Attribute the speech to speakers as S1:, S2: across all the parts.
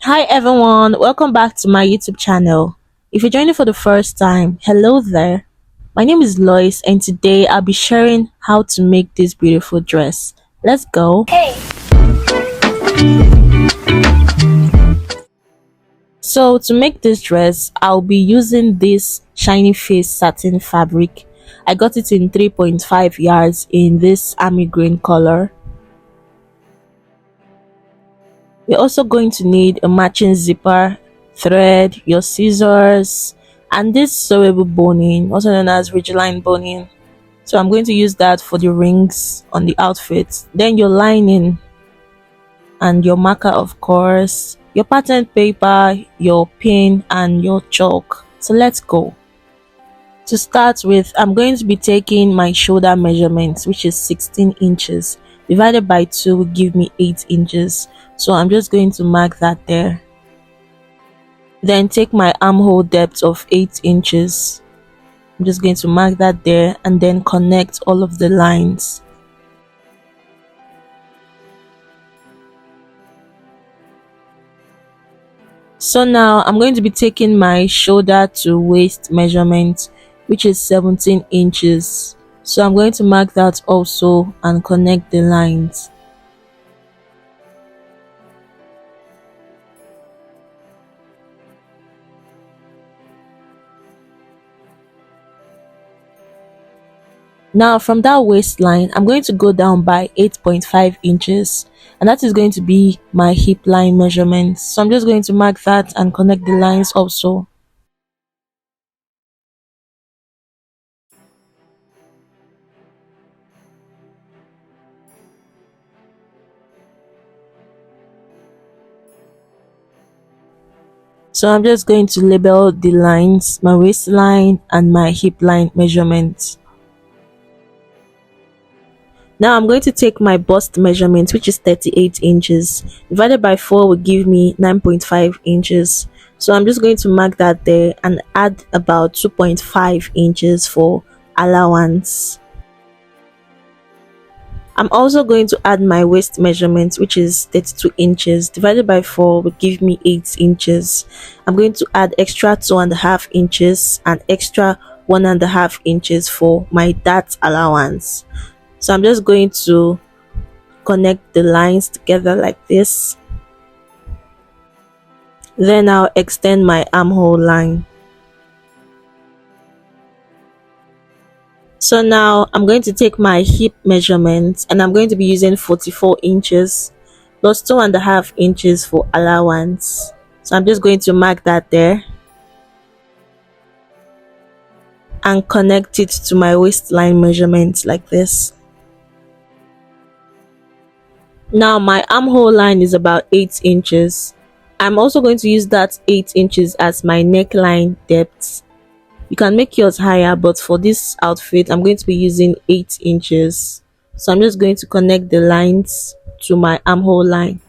S1: Hi everyone, welcome back to my YouTube channel. If you're joining for the first time, hello there. My name is Lois and today I'll be sharing how to make this beautiful dress. Let's go. So to make this dress, I'll be using this shiny face satin fabric. I got it in 3.5 yards in this army green color. You're also going to need a matching zipper, thread, your scissors, and this sewable boning, also known as ridgeline boning. So I'm going to use that for the rings on the outfit. Then your lining and your marker, of course, your pattern paper, your pin, and your chalk. So let's go. To start with, I'm going to be taking my shoulder measurements, which is 16 inches. Divided by 2 will give me 8 inches. So I'm just going to mark that there. Then take my armhole depth of 8 inches. I'm just going to mark that there and then connect all of the lines. So now I'm going to be taking my shoulder to waist measurement, which is 17 inches. So I'm going to mark that also and connect the lines. Now from that waistline, I'm going to go down by 8.5 inches, and that is going to be my hip line measurement. So I'm just going to mark that and connect the lines also. So I'm just going to label the lines, my waistline and my hip line measurement. Now I'm going to take my bust measurement, which is 38 inches. Divided by 4 will give me 9.5 inches. So I'm just going to mark that there and add about 2.5 inches for allowance. I'm also going to add my waist measurement, which is 32 inches. Divided by 4 will give me 8 inches. I'm going to add extra 2.5 inches and extra 1.5 inches for my dart allowance. So I'm just going to connect the lines together like this. Then I'll extend my armhole line. So now I'm going to take my hip measurement and I'm going to be using 44 inches plus 2.5 inches for allowance. So I'm just going to mark that there and connect it to my waistline measurement like this. Now my armhole line is about 8 inches. I'm also going to use that 8 inches as my neckline depth. You can make yours higher, but for this outfit I'm going to be using 8 inches. So I'm just going to connect the lines to my armhole line.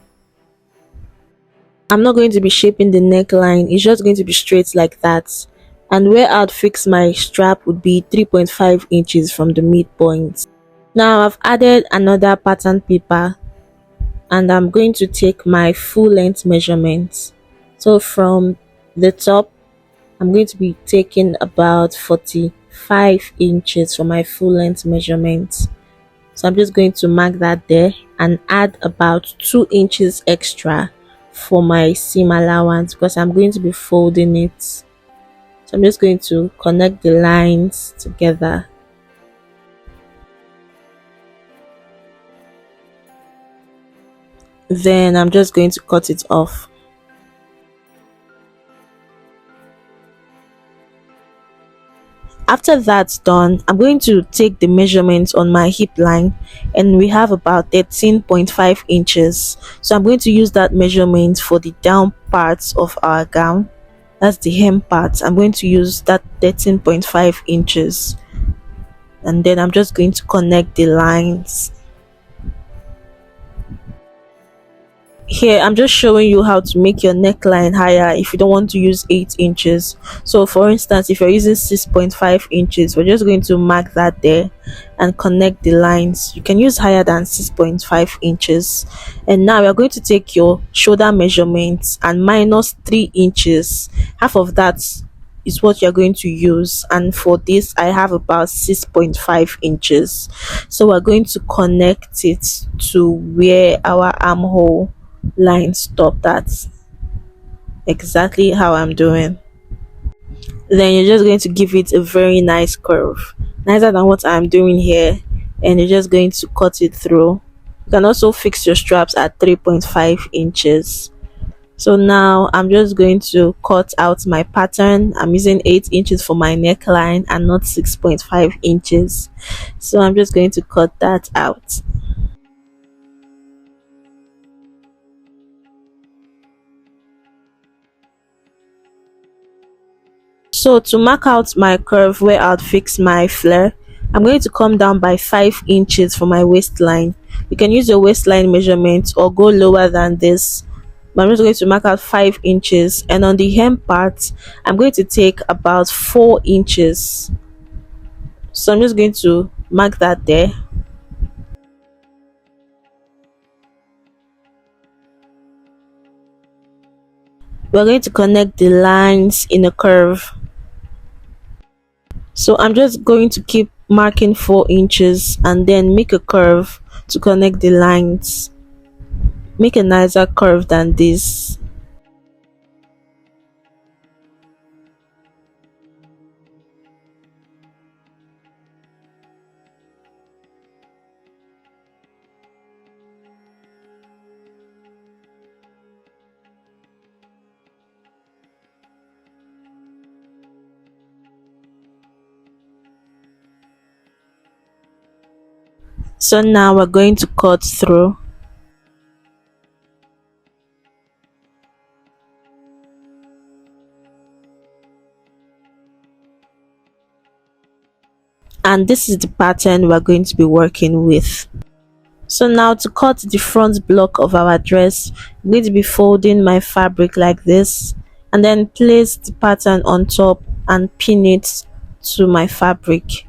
S1: I'm not going to be shaping the neckline, it's just going to be straight like that. And where I'd fix my strap would be 3.5 inches from the midpoint. Now I've added another pattern paper and I'm going to take my full length measurement. So from the top, I'm going to be taking about 45 inches for my full length measurement. So I'm just going to mark that there and add about 2 inches extra for my seam allowance because I'm going to be folding it. So I'm just going to connect the lines together. Then I'm just going to cut it off. After that's done, I'm going to take the measurements on my hip line and we have about 13.5 inches. So I'm going to use that measurement for the down parts of our gown. That's the hem part. I'm going to use that 13.5 inches. And then I'm just going to connect the lines. Here I'm just showing you how to make your neckline higher if you don't want to use 8 inches. So for instance, if you're using 6.5 inches, we're just going to mark that there and connect the lines. You can use higher than 6.5 inches. And now we're going to take your shoulder measurements and minus 3 inches. Half of that is what you're going to use, and for this I have about 6.5 inches. So we're going to connect it to where our armhole line stopped at, exactly how I'm doing. Then you're just going to give it a very nice curve, nicer than what I'm doing here, and you're just going to cut it through. You can also fix your straps at 3.5 inches. So now I'm just going to cut out my pattern. I'm using 8 inches for my neckline and not 6.5 inches. So I'm just going to cut that out. So to mark out my curve where I'll fix my flare, I'm going to come down by 5 inches for my waistline. You can use your waistline measurement or go lower than this. But I'm just going to mark out 5 inches, and on the hem part I'm going to take about 4 inches. So I'm just going to mark that there. We're going to connect the lines in a curve. So I'm just going to keep marking 4 inches and then make a curve to connect the lines. Make a nicer curve than this. So now we're going to cut through. And this is the pattern we're going to be working with. So now to cut the front block of our dress, I'm going to be folding my fabric like this and then place the pattern on top and pin it to my fabric.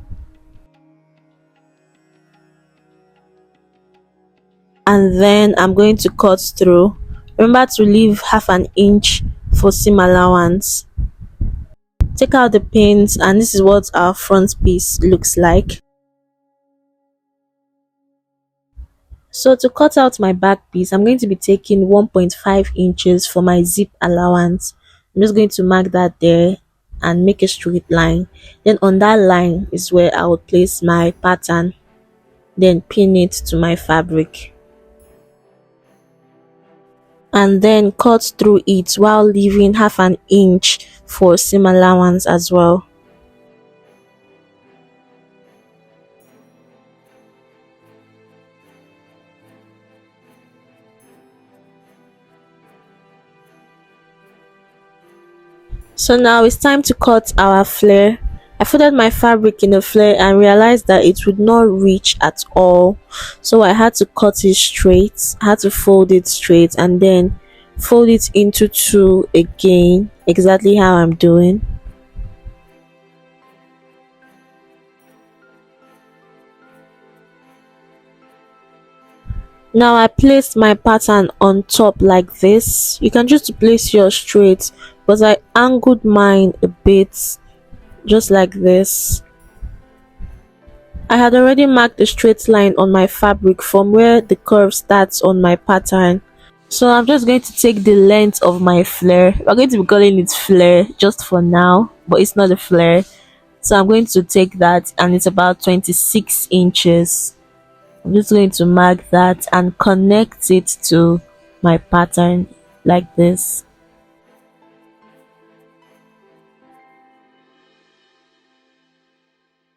S1: And then I'm going to cut through. Remember to leave half an inch for seam allowance. Take out the pins, and this is what our front piece looks like. So to cut out my back piece, I'm going to be taking 1.5 inches for my zip allowance. I'm just going to mark that there and make a straight line. Then on that line is where I will place my pattern, then pin it to my fabric, and then cut through it while leaving half an inch for seam allowance as well. So now it's time to cut our flare. I folded my fabric in a flare and realized that it would not reach at all. So I had to cut it straight. I had to fold it straight and then fold it into two again, exactly how I'm doing. Now I placed my pattern on top like this. You can just place yours straight, but I angled mine a bit, just like this. I had already marked a straight line on my fabric from where the curve starts on my pattern. So I'm just going to take the length of my flare. We're going to be calling it flare just for now, but it's not a flare. So I'm going to take that, and it's about 26 inches. I'm just going to mark that and connect it to my pattern like this.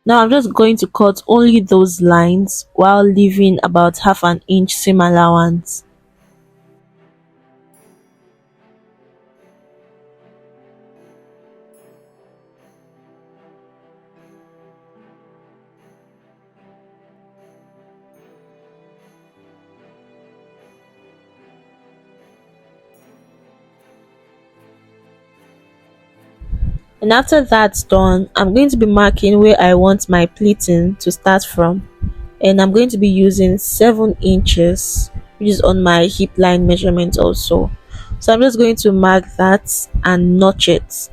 S1: Now I'm just going to cut only those lines while leaving about half an inch seam allowance. And after that's done, I'm going to be marking where I want my pleating to start from. And I'm going to be using 7 inches, which is on my hip line measurement also. So I'm just going to mark that and notch it.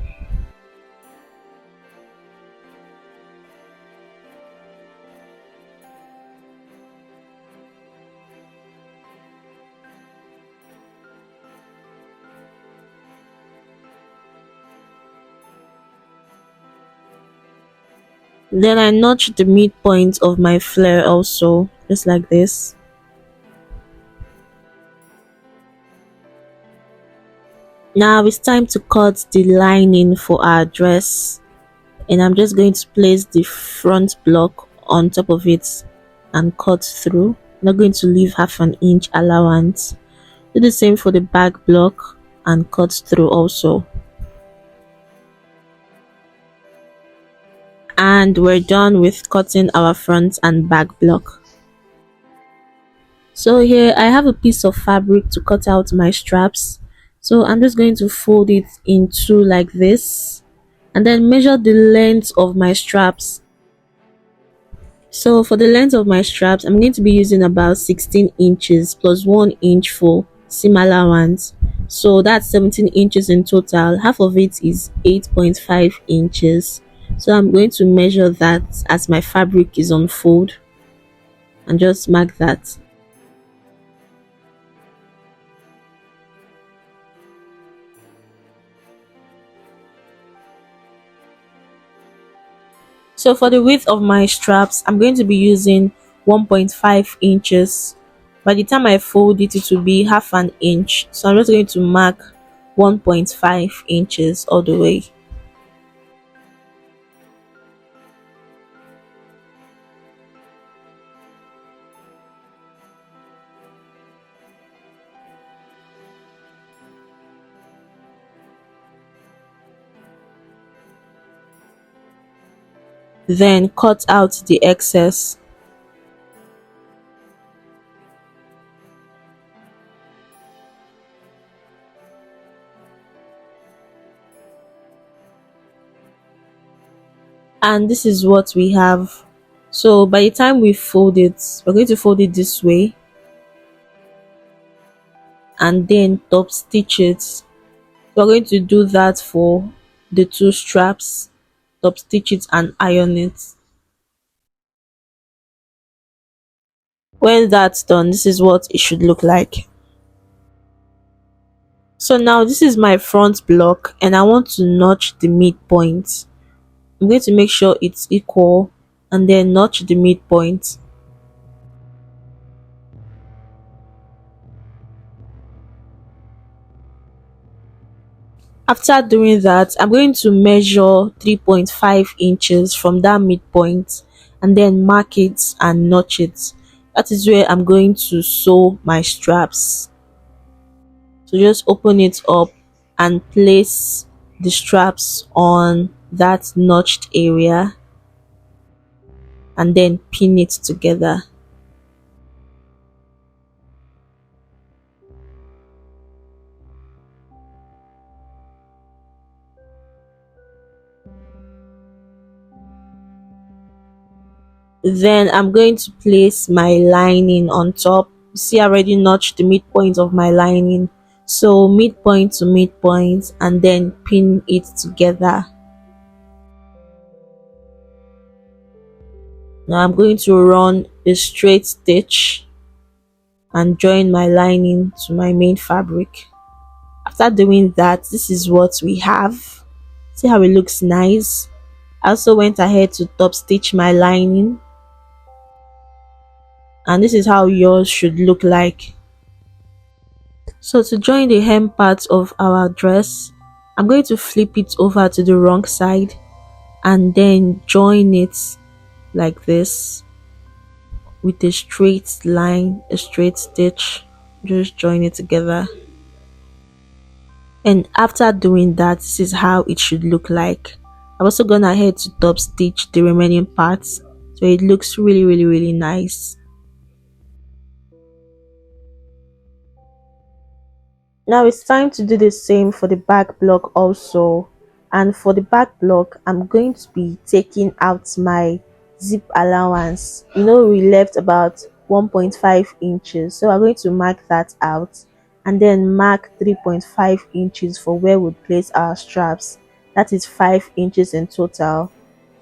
S1: Then I notch the midpoint of my flare also, just like this. Now it's time to cut the lining for our dress, and I'm just going to place the front block on top of it and cut through. I'm not going to leave half an inch allowance. Do the same for the back block and cut through also. And we're done with cutting our front and back block. So here I have a piece of fabric to cut out my straps. So I'm just going to fold it in two like this and then measure the length of my straps. So for the length of my straps, I'm going to be using about 16 inches plus 1 inch for seam allowance. So that's 17 inches in total. Half of it is 8.5 inches. So I'm going to measure that as my fabric is on fold and just mark that. So for the width of my straps, I'm going to be using 1.5 inches. By the time I fold it, it will be half an inch. So I'm just going to mark 1.5 inches all the way. Then cut out the excess. And this is what we have. So by the time we fold it, we're going to fold it this way and then top stitch it. We're going to do that for the two straps, top stitch it and iron it. When that's done, this is what it should look like. So now this is my front block and I want to notch the midpoint. I'm going to make sure it's equal and then notch the midpoint. After doing that, I'm going to measure 3.5 inches from that midpoint and then mark it and notch it. That is where I'm going to sew my straps. So just open it up and place the straps on that notched area and then pin it together. Then I'm going to place my lining on top. See, I already notched the midpoint of my lining. So midpoint to midpoint and then pin it together. Now I'm going to run a straight stitch and join my lining to my main fabric. After doing that, this is what we have. See how it looks nice. I also went ahead to top stitch my lining, and this is how yours should look like. So to join the hem part of our dress, I'm going to flip it over to the wrong side and then join it like this with a straight line, a straight stitch. Just join it together. And after doing that, this is how it should look like. I've also gone ahead to top stitch the remaining parts so it looks really nice. Now it's time to do the same for the back block also. And for the back block, I'm going to be taking out my zip allowance. We left about 1.5 inches, so we're going to mark that out, and then mark 3.5 inches for where we place our straps. That is 5 inches in total.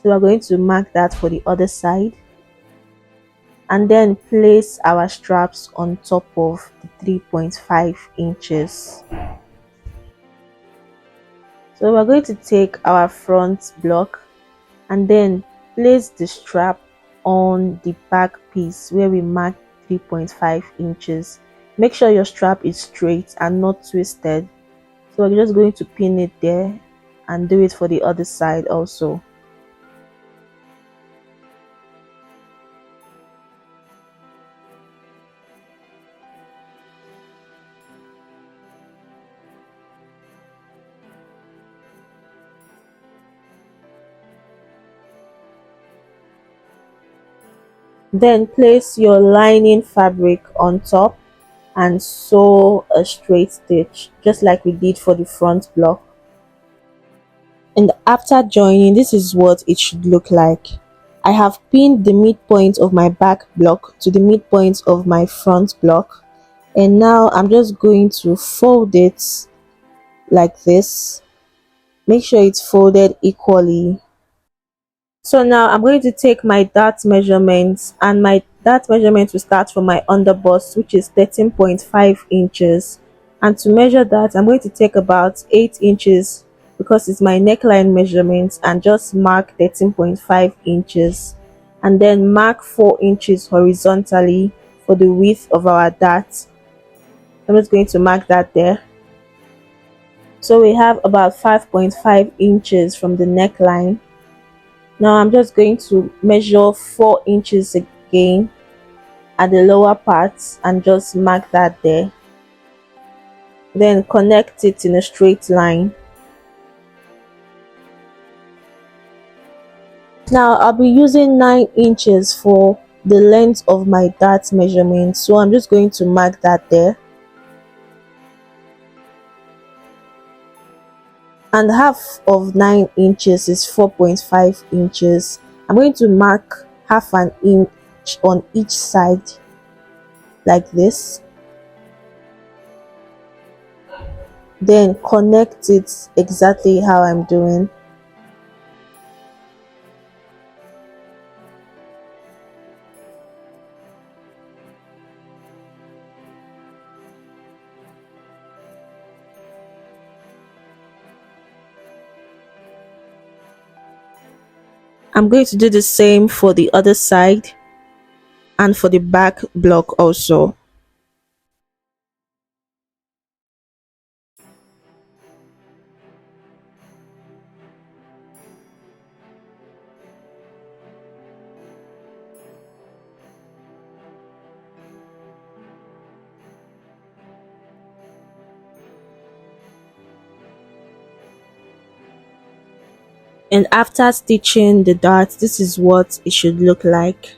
S1: So we're going to mark that for the other side, and then place our straps on top of the 3.5 inches. So we're going to take our front block and then place the strap on the back piece where we mark 3.5 inches. Make sure your strap is straight and not twisted. So we're just going to pin it there and do it for the other side also. Then place your lining fabric on top and sew a straight stitch just like we did for the front block. And after joining, this is what it should look like. I have pinned the midpoint of my back block to the midpoint of my front block, and now I'm just going to fold it like this. Make sure it's folded equally. So now I'm going to take my dart measurements, and my dart measurement will start from my underbust, which is 13.5 inches. And to measure that, I'm going to take about 8 inches because it's my neckline measurement, and just mark 13.5 inches. And then mark 4 inches horizontally for the width of our dart. I'm just going to mark that there. So we have about 5.5 inches from the neckline. Now I'm just going to measure 4 inches again at the lower part and just mark that there. Then connect it in a straight line. Now I'll be using 9 inches for the length of my dart measurement, so I'm just going to mark that there. And half of 9 inches is 4.5 inches. I'm going to mark half an inch on each side like this. Then connect it exactly how I'm doing. I'm going to do the same for the other side and for the back block also. And after stitching the dart, this is what it should look like.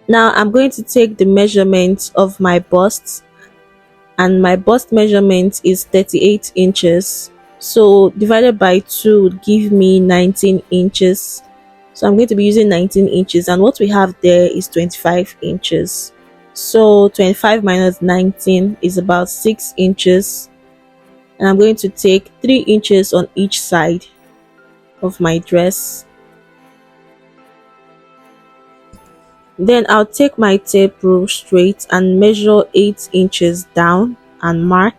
S1: Now I'm going to take the measurement of my bust, and my bust measurement is 38 inches. So divided by 2 would give me 19 inches. So I'm going to be using 19 inches, and what we have there is 25 inches. So 25 minus 19 is about 6 inches. And I'm going to take 3 inches on each side of my dress. Then I'll take my tape rule straight and measure 8 inches down and mark.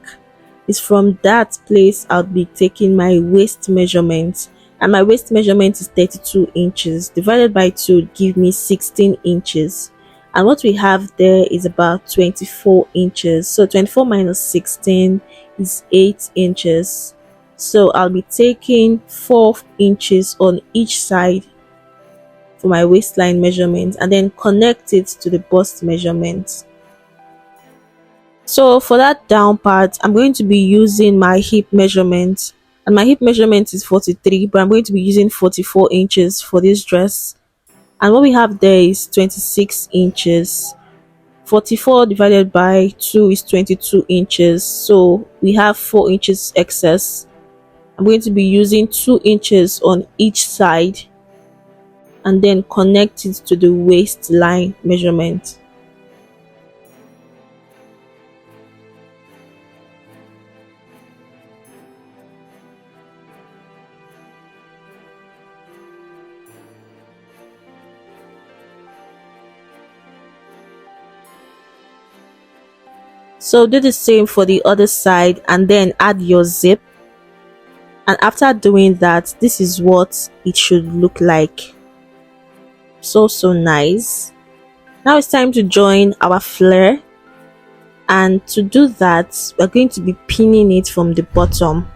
S1: It's from that place I'll be taking my waist measurement, and my waist measurement is 32 inches. Divided by 2 would give me 16 inches, and what we have there is about 24 inches. So 24 minus 16 is 8 inches. So I'll be taking 4 inches on each side for my waistline measurement, and then connect it to the bust measurement. So for that down part, I'm going to be using my hip measurement, and my hip measurement is 43, but I'm going to be using 44 inches for this dress. And what we have there is 26 inches. 44 divided by 2 is 22 inches, so we have 4 inches excess, I'm going to be using 2 inches on each side and then connect it to the waistline measurement. So do the same for the other side and then add your zip. And after doing that, this is what it should look like. So nice. Now it's time to join our flare, and to do that we're going to be pinning it from the bottom.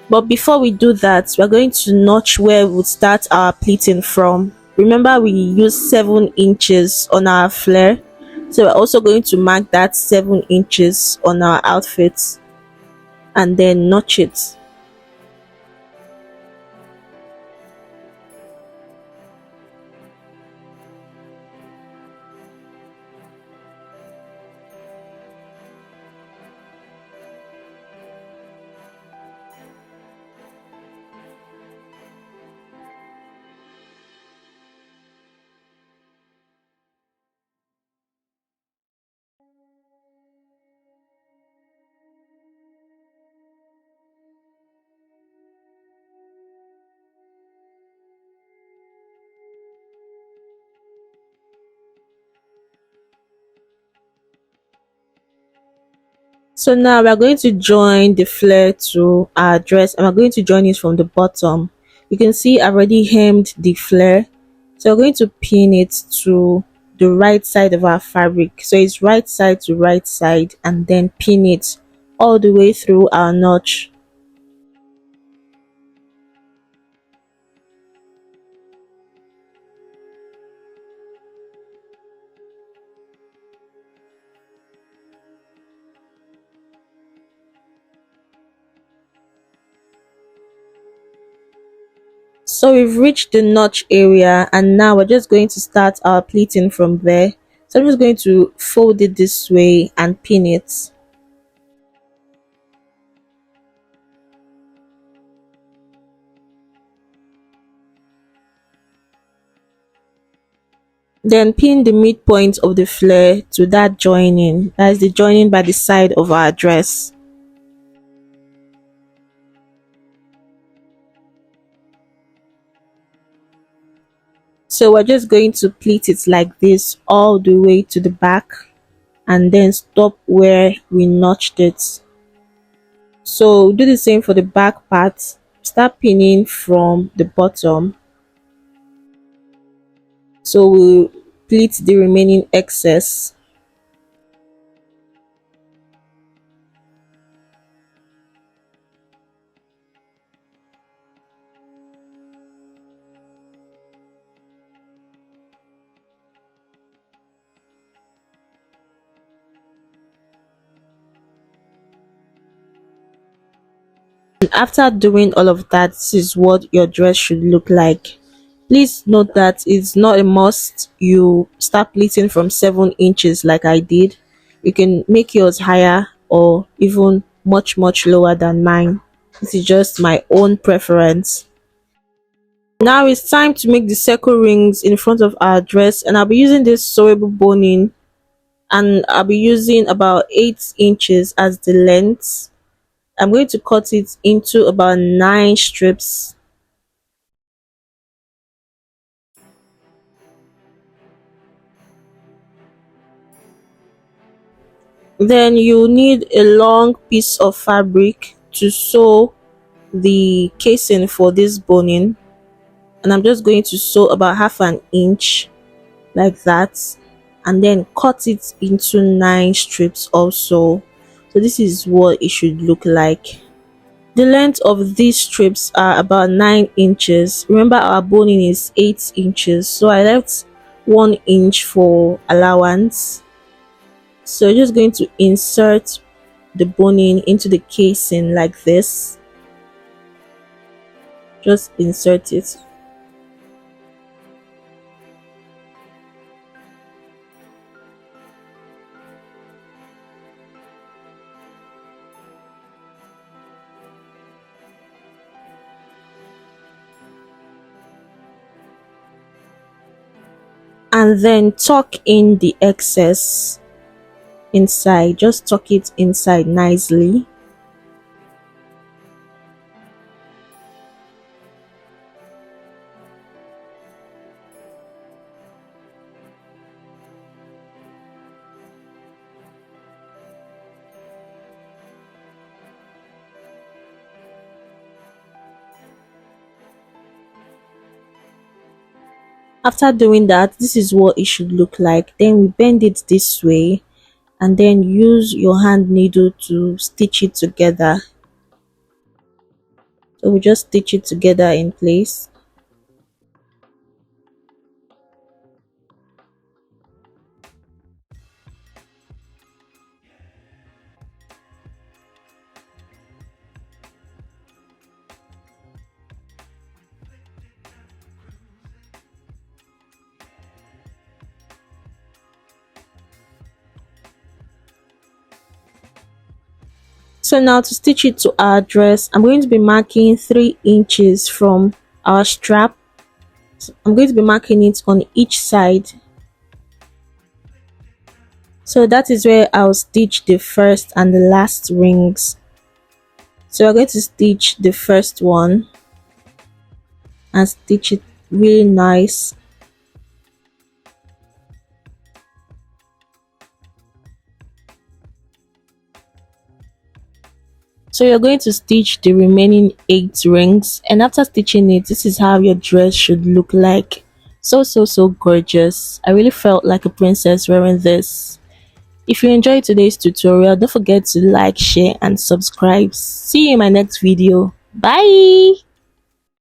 S1: But before we do that, we're going to notch where we would start our pleating from. Remember, we used 7 inches on our flare, so we're also going to mark that 7 inches on our outfit and then notch it. So now we're going to join the flare to our dress, and we're going to join it from the bottom. You can see I've already hemmed the flare, so we're going to pin it to the right side of our fabric. So it's right side to right side, and then pin it all the way through our notch. So we've reached the notch area, and now we're just going to start our pleating from there. So I'm just going to fold it this way and pin it. Then pin the midpoint of the flare to that joining. That is the joining by the side of our dress. So we're just going to pleat it like this all the way to the back and then stop where we notched it. So do the same for the back part. Start pinning from the bottom. So we'll pleat the remaining excess. And after doing all of that, this is what your dress should look like. Please note that it's not a must you start pleating from 7 inches like I did. You can make yours higher or even much lower than mine. This is just my own preference. Now it's time to make the circle rings in front of our dress, and I'll be using this sewable boning, and I'll be using about 8 inches as the length. I'm going to cut it into about 9 strips. Then you need a long piece of fabric to sew the casing for this boning, and I'm just going to sew about half an inch like that, and then cut it into 9 strips also. So this is what it should look like. The length of these strips are about 9 inches. Remember, our boning is 8 inches, so I left 1 inch for allowance. So just going to insert the boning into the casing like this. Just insert it. and then tuck in the excess inside. Just tuck it inside nicely. After doing that, this is what it should look like. Then we bend it this way and then use your hand needle to stitch it together. So we just stitch it together in place. So now to stitch it to our dress, I'm going to be marking 3 inches from our strap. So I'm going to be marking it on each side. So that is where I'll stitch the first and the last rings. So we're going to stitch the first one and stitch it really nice. So you're going to stitch the remaining 8 rings, and after stitching it, this is how your dress should look like. So gorgeous. I really felt like a princess wearing this. If you enjoyed today's tutorial, don't forget to like, share and subscribe. See you in my next video. Bye.